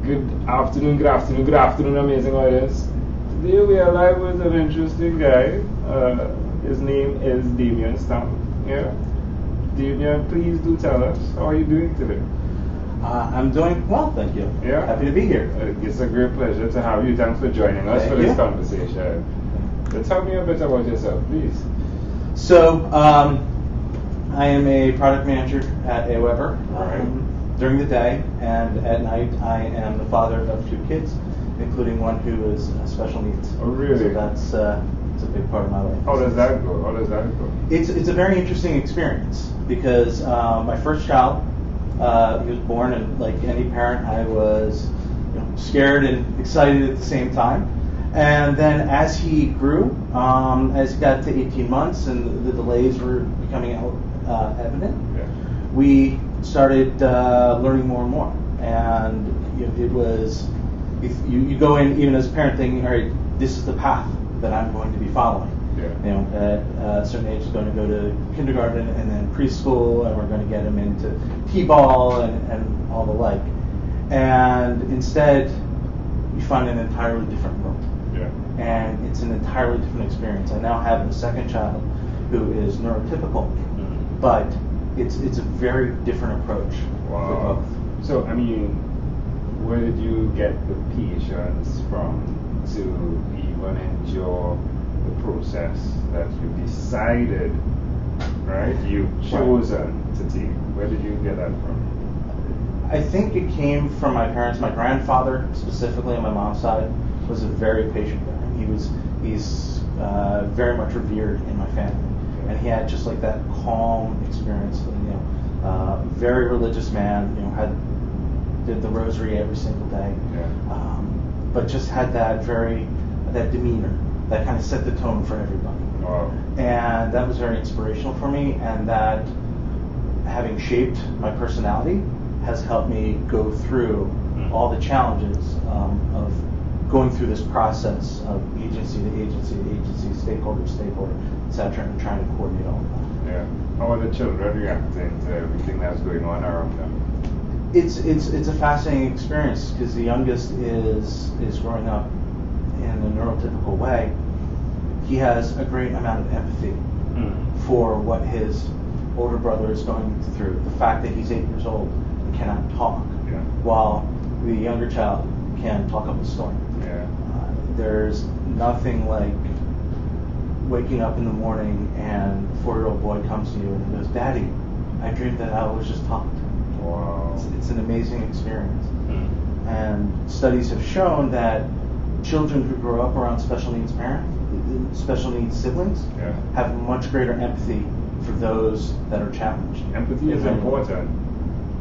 Good afternoon, amazing audience. Today we are live with an interesting guy. His name is Damian Stamm. Yeah? Damian, please do tell us, how are you doing today? I'm doing well, thank you. Yeah? Happy to be here. It's a great pleasure to have you. Thanks for joining us for this conversation. So tell me a bit about yourself, please. So, I am a product manager at AWeber during the day, and at night I am the father of 2 kids, including one who is special needs. Oh, really? So that's it's a big part of my life. How does that go? It's a very interesting experience because my first child, he was born, and like any parent, I was scared and excited at the same time. And then as he grew, as he got to 18 months and the delays were becoming evident, we started learning more and more. And it was, you go in even as a parent thinking, all right, this is the path that I'm going to be following. At a certain age, he's going to go to kindergarten and then preschool, and we're going to get him into t-ball and all the like. And instead, you find an entirely different world. And it's an entirely different experience. I now have a second child who is neurotypical, but it's a very different approach for both. So, I mean, where did you get the patience from to even endure the process that you decided, right? You've chosen to take. Where did you get that from? I think it came from my parents. My grandfather, specifically on my mom's side, was a very patient guy. He's very much revered in my family, and he had just like that calm experience. Very religious man. Did the rosary every single day, but just had that demeanor that kind of set the tone for everybody. And that was very inspirational for me, and that, having shaped my personality, has helped me go through all the challenges of going through this process of agency to agency, stakeholder, etc., and trying to coordinate all of that. Yeah. How are the children reacting to everything that's going on around them? It's a fascinating experience because the youngest is growing up in a neurotypical way. He has a great amount of empathy for what his older brother is going through. The fact that he's 8 years old and cannot talk, while the younger child can talk up a storm. There's nothing like waking up in the morning and a 4-year-old boy comes to you and he goes, "Daddy, I dreamed that I was just talked." Wow. It's an amazing experience. And studies have shown that children who grow up around special needs siblings have much greater empathy for those that are challenged. Empathy is important.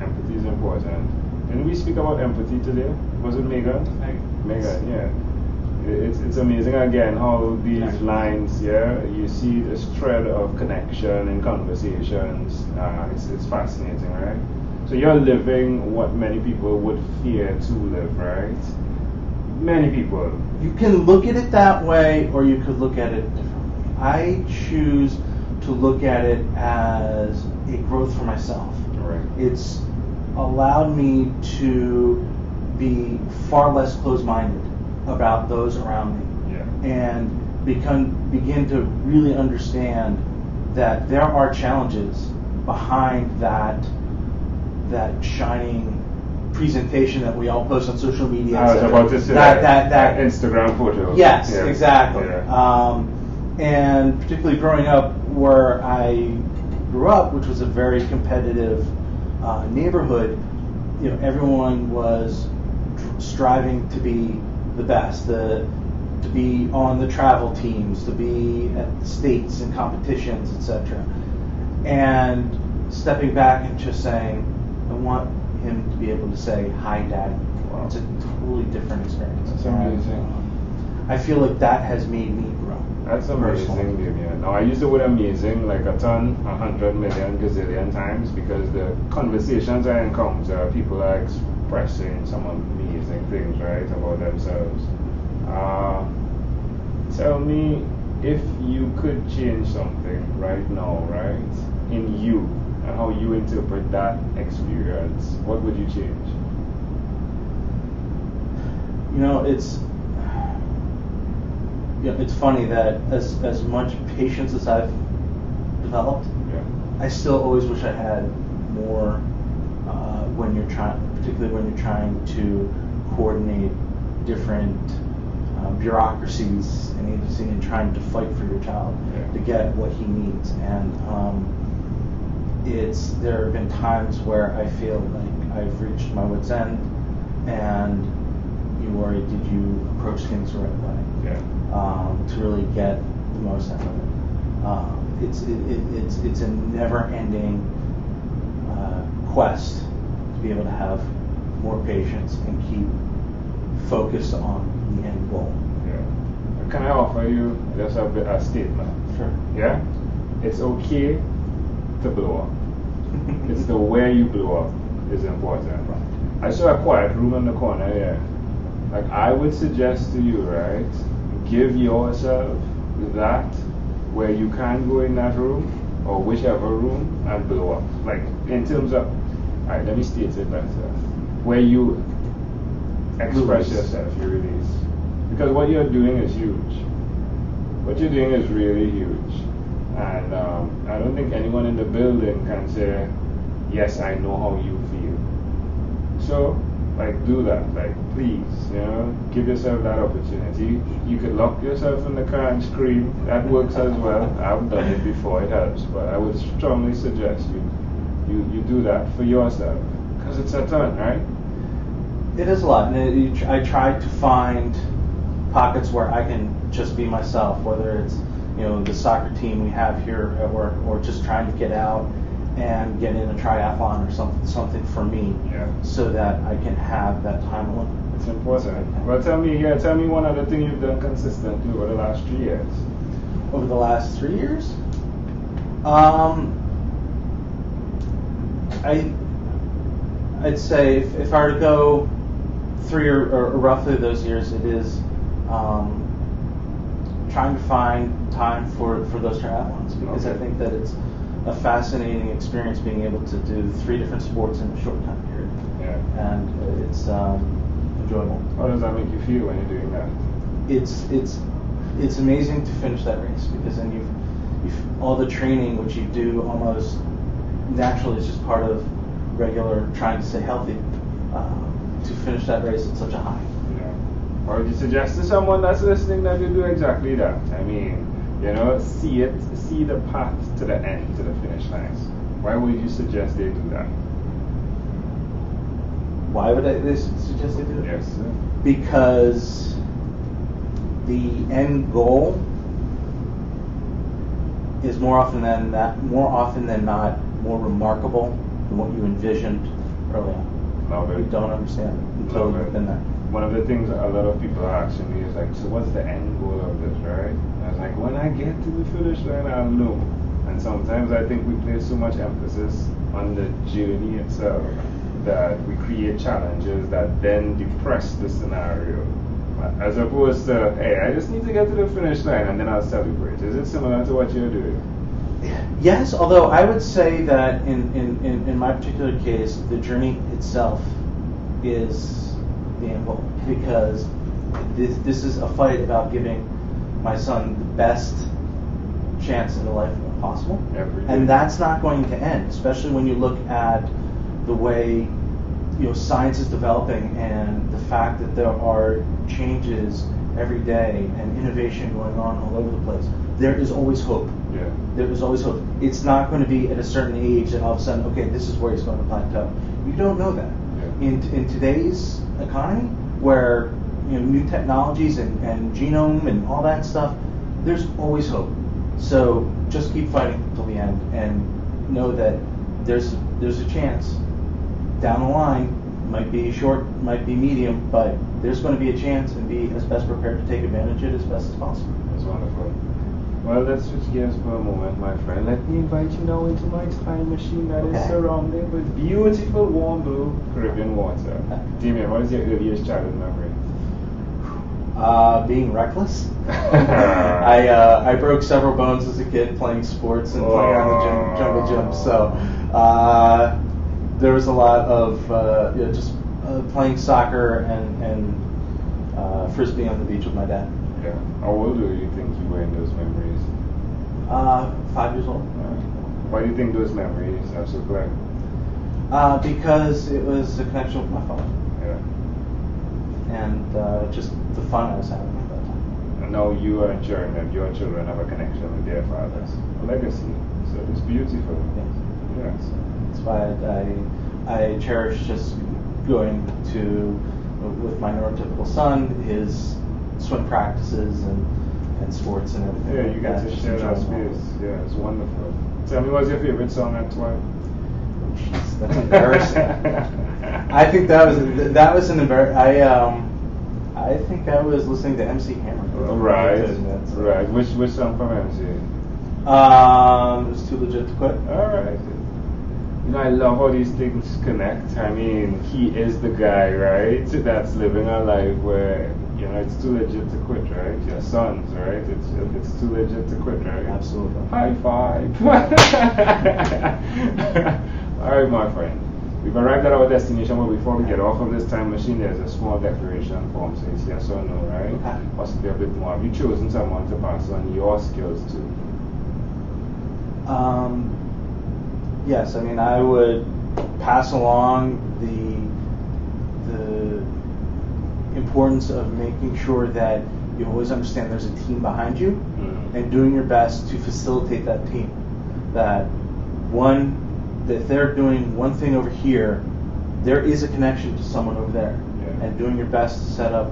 Empathy is important. Didn't we speak about empathy today? Was it Megan? Megan, yeah. It's amazing again how these lines, you see this thread of connection in conversations. It's fascinating, right? So you're living what many people would fear to live, right? Many people. You can look at it that way, or you could look at it differently. I choose to look at it as a growth for myself. Right. It's allowed me to be far less closed-minded about those around me, and begin to really understand that there are challenges behind that shining presentation that we all post on social media. I was about to say that Instagram photo. Yes, exactly. And particularly growing up where I grew up, which was a very competitive neighborhood, everyone was striving to be the best, to be on the travel teams, to be at the states and competitions, etc. And stepping back and just saying, I want him to be able to say, "Hi, Daddy." Wow. It's a totally different experience. That's amazing. I feel like that has made me grow. That's amazing, Damian. Now, I use the word amazing like a ton, 100 million gazillion times, because the conversations I encounter, people are expressing some amazing things, right, about themselves. Tell me, if you could change something right now, right, in you, and how you interpret that experience, what would you change? It's funny that as much patience as I've developed, I still always wish I had more particularly when you're trying to coordinate different bureaucracies and agencies and trying to fight for your child to get what he needs. And there have been times where I feel like I've reached my wit's end, and you worry, did you approach things the right way to really get the most out of it. It's a never-ending quest to be able to have more patience and keep focused on the end goal. Yeah. Can I offer you just a statement? Sure. Yeah? It's okay to blow up. It's the way you blow up is important. Right. I saw a quiet room in the corner here. Like, I would suggest to you, right, give yourself that where you can go in that room or whichever room and blow up. Like, in terms of, alright, let me state it better. Where you express yourself, you release. Because what you're doing is huge. What you're doing is really huge. And I don't think anyone in the building can say, yes, I know how you feel. So, like, do that. Like, please, give yourself that opportunity. You could lock yourself in the car and scream. That works as well. I've done it before, it helps. But I would strongly suggest you do that for yourself. Because it's a ton, right? It is a lot. And I try to find pockets where I can just be myself, whether it's the soccer team we have here at work, or just trying to get out and get in a triathlon or something for me, so that I can have that time alone. It's important. Well, tell me one other thing you've done consistently over the last 3 years. Over the last 3 years, I'd say if I were to go 3 or roughly those years, it is trying to find time for those triathlons, because I think that it's a fascinating experience being able to do 3 different sports in a short time period. Yeah. And it's enjoyable. How does that make you feel when you're doing that? It's amazing to finish that race, because then you've all the training which you do almost naturally is just part of regular trying to stay healthy. To finish that race at such a high. Yeah. Or would you suggest to someone that's listening that you do exactly that? I mean, see the path to the end, to the finish line. Why would you suggest they do that? Why would I suggest they do that? Yes, sir. Because the end goal is more often than not more remarkable than what you envisioned early on. Love it. You don't understand it until you've been there. One of the things a lot of people are asking me is like, so what's the end goal of this, right? And I was like, when I get to the finish line, I'll know. And sometimes I think we place so much emphasis on the journey itself that we create challenges that then depress the scenario. As opposed to, hey, I just need to get to the finish line and then I'll celebrate. Is it similar to what you're doing? Yes, although I would say that in my particular case, the journey itself is the end goal, because this is a fight about giving my son the best chance in life possible. And that's not going to end, especially when you look at the way science is developing and the fact that there are changes every day and innovation going on all over the place. There is always hope. Yeah. There is always hope. It's not going to be at a certain age that all of a sudden, okay, this is where he's going to plateau. You don't know that. Yeah. In today's economy, where new technologies and genome and all that stuff, there's always hope. So just keep fighting till the end, and know that there's a chance down the line. Might be short, might be medium, but there's going to be a chance, and be as best prepared to take advantage of it as best as possible. That's wonderful. Well, let's switch gears for a moment, my friend. Let me invite you now into my time machine that is surrounded with beautiful, warm blue Caribbean water. Damian, what is your earliest childhood memory? Being reckless. I broke several bones as a kid playing sports and playing on the jungle gym. So there was a lot of just playing soccer and frisbee on the beach with my dad. Yeah. How old do you think you were in those memories? 5 years old. Why do you think those memories are so clear? Because it was a connection with my father. Yeah. And just the fun I was having at that time. And now you are ensuring that your children have a connection with their fathers. A legacy. So it's beautiful. Yes. Yes. That's why I cherish just going to, with my neurotypical son, his swim practices and sports and everything. Yeah, like you get that. to Just share that enjoying space. Yeah, it's wonderful. Tell me, what's your favorite song at 12? Jeez, that's embarrassing. I think that was an I think I was listening to MC Hammer. Right. Right. Which song from MC? It was Too Legit to Quit. All right. You know, I love how these things connect. I mean, he is the guy, right? That's living a life where, you know, it's too legit to quit, right? Your sons, right? It's too legit to quit, right? Absolutely. High five. All right, my friend. We've arrived at our destination, but before we get off of this time machine, there's a small declaration form, so it's yes or no, right? Okay. Possibly a bit more. Have you chosen someone to pass on your skills to? Yes, I mean, I would pass along the importance of making sure that you always understand there's a team behind you and doing your best to facilitate that team. That if they're doing one thing over here, there is a connection to someone over there. Yeah. And doing your best to set up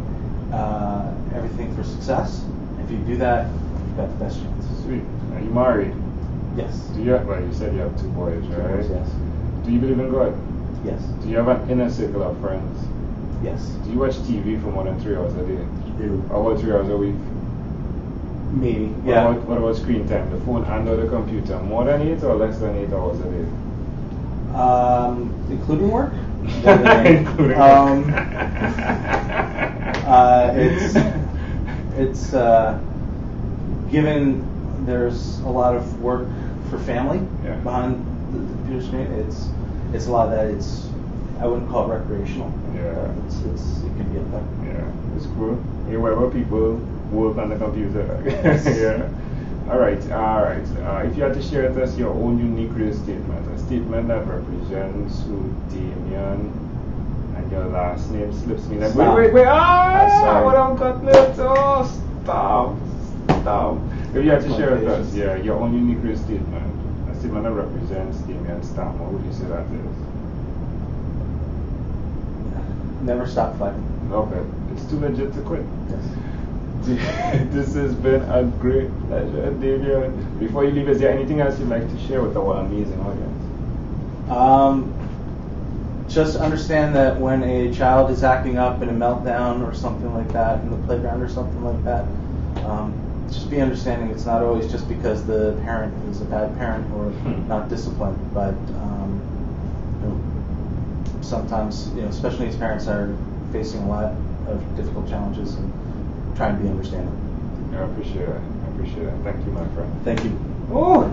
everything for success. If you do that, you've got the best chance. Sweet. Are you married? Yes. Well, you said you have 2 boys, right? 2 boys, yes. Do you believe in God? Yes. Do you have an inner circle of friends? Yes. Do you watch TV for more than 3 hours a day? Do. How about 3 hours a week? Maybe. Yeah. What about screen time? The phone and or the computer? More than 8 or less than 8 hours a day? Including work? Including it's given there's a lot of work for family behind the computer screen. It's a lot of that. I wouldn't call it recreational. Yeah. It can be up there. Yeah, it's cool. Yeah, wherever people work on the computer. Yeah. All right. If you had to share with us your own unique real statement, a statement that represents who Damian, and your last name slips me. Like, wait. What I'm cutting it. Oh, stop. If you had to share with us, your own unique real statement, a statement that represents Damian Stamm, what would you say that is? Never stop fighting. Okay. It's too legit to quit. Yes. This has been a great pleasure, Damian. Before you leave, is there anything else you'd like to share with our amazing audience? Just understand that when a child is acting up in a meltdown or something like that in the playground or something like that, just be understanding it's not always just because the parent is a bad parent or not disciplined, but sometimes, especially as parents are facing a lot of difficult challenges and trying to be understanding. I appreciate it. Thank you, my friend. Thank you. Oh,